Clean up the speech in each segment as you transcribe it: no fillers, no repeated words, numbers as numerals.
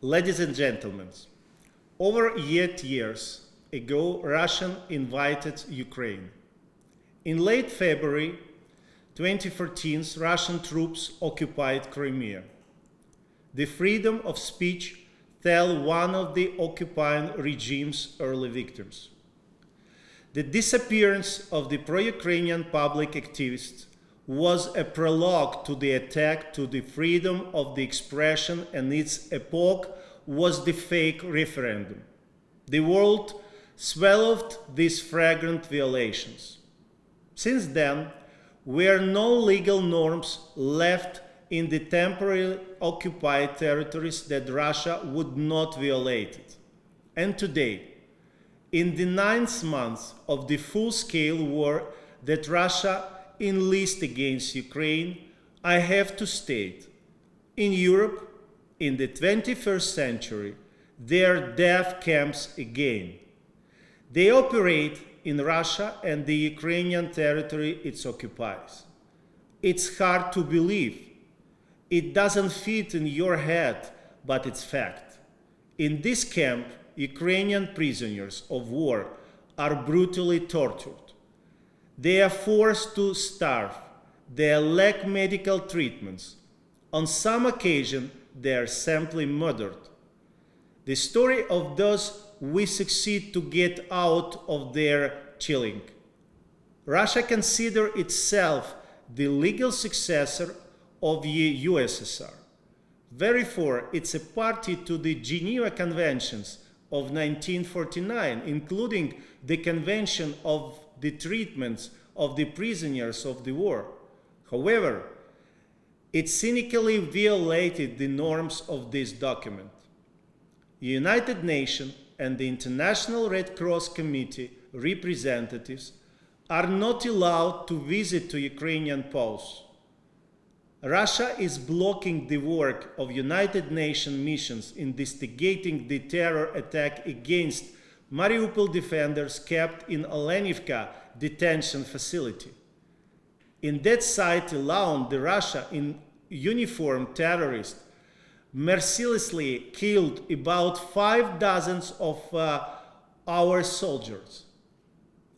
Ladies and gentlemen, over 8 years ago, Russia invaded Ukraine. In late February 2014, Russian troops occupied Crimea. The freedom of speech fell one of the occupying regime's early victims. The disappearance of the pro-Ukrainian public activists was a prologue to the attack to the freedom of the expression, and its epoch was the fake referendum. The world swallowed these flagrant violations. Since then, there are no legal norms left in the temporarily occupied territories that Russia would not violate it. And today, in the 9th month of the full-scale war that Russia enlisted against Ukraine, I have to state, in Europe, in the 21st century, there are death camps again. They operate in Russia and the Ukrainian territory it occupies. It's hard to believe. It doesn't fit in your head, but it's fact. In this camp, Ukrainian prisoners of war are brutally tortured. They are forced to starve. They lack medical treatments. On some occasions, they are simply murdered. The story of those we succeed to get out of their chilling. Russia considers itself the legal successor of the USSR. Therefore, it's a party to the Geneva Conventions of 1949, including the Convention of the Treatment of the Prisoners of the War. However, it cynically violated the norms of this document. The United Nations and the International Red Cross Committee representatives are not allowed to visit to Ukrainian posts. Russia is blocking the work of United Nations missions investigating the terror attack against Mariupol defenders kept in Olenivka detention facility. In that site alone, the Russian uniformed terrorists mercilessly killed about 5 dozens of our soldiers.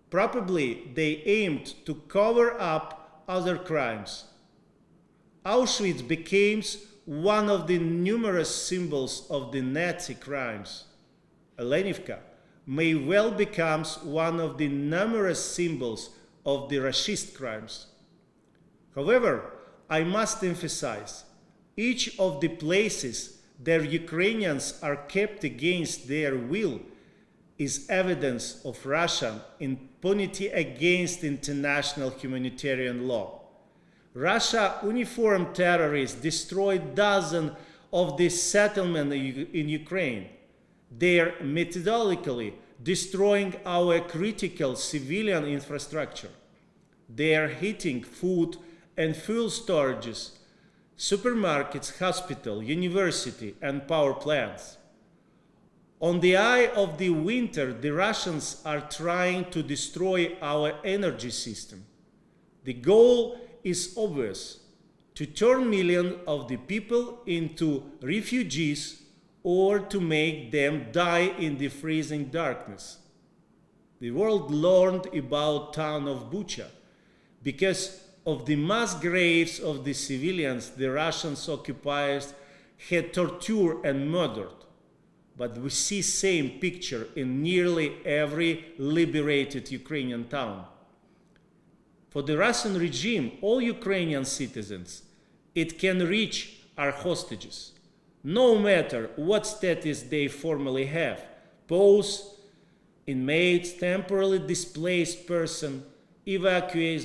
Probably they aimed to cover up other crimes. Auschwitz became one of the numerous symbols of the Nazi crimes. Olenivka may well become one of the numerous symbols of the racist crimes. However, I must emphasize, each of the places that Ukrainians are kept against their will is evidence of Russian impunity against international humanitarian law. Russia uniformed terrorists destroyed dozens of the settlements in Ukraine. They are methodically destroying our critical civilian infrastructure. They are hitting food and fuel storages, supermarkets, hospitals, universities, and power plants. On the eye of the winter, the Russians are trying to destroy our energy system. The goal is obvious: to turn millions of the people into refugees or to make them die in the freezing darkness. The world learned about the town of Bucha because of the mass graves of the civilians the Russian occupiers had tortured and murdered. But we see the same picture in nearly every liberated Ukrainian town. For the Russian regime, all Ukrainian citizens it can reach are hostages, no matter what status they formally have: POWs, inmates, temporarily displaced person, evacuees.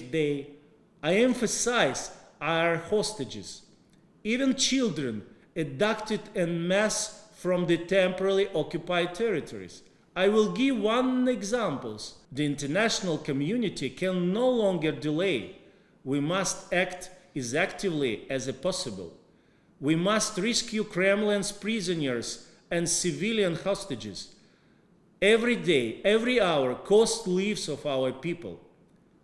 I emphasize, are hostages. Even children abducted en masse from the temporarily occupied territories. I will give one example. The international community can no longer delay. We must act as actively as possible. We must rescue Kremlin's prisoners and civilian hostages. Every day, every hour, costs lives of our people.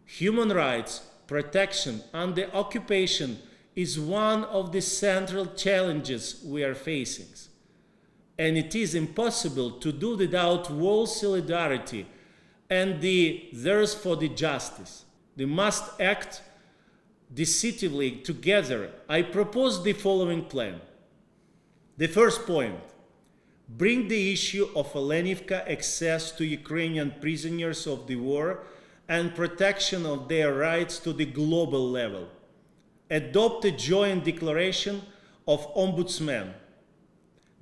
Human rights protection under occupation is one of the central challenges we are facing. and it is impossible to do without world solidarity and the thirst for the justice. They must act decisively together. I propose the following plan. The first point, bring the issue of Olenivka access to Ukrainian prisoners of the war and protection of their rights to the global level. Adopt a joint declaration of ombudsman.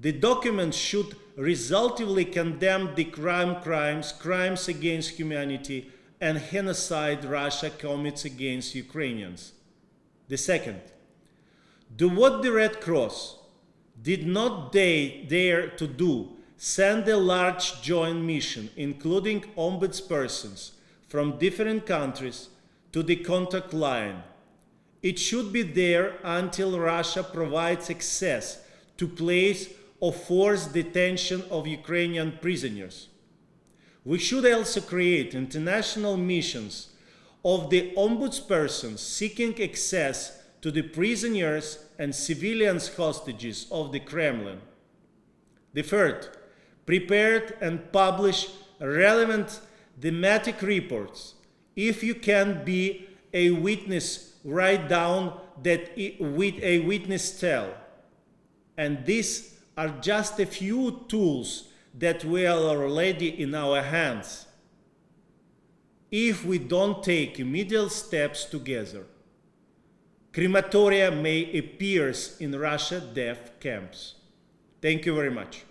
The document should resultingly condemn the crimes against humanity, and genocide Russia commits against Ukrainians. The second, do what the Red Cross did not dare to do, send a large joint mission, including ombudspersons from different countries, to the contact line. It should be there until Russia provides access to place of forced detention of Ukrainian prisoners. We should also create international missions of the ombudspersons seeking access to the prisoners and civilians hostages of the Kremlin. The third, prepare and publish relevant thematic reports. If you can be a witness, write down that with a witness tell. And these are just a few tools that we are already in our hands. If we don't take immediate steps together, crematoria may appear in Russia death camps. Thank you very much.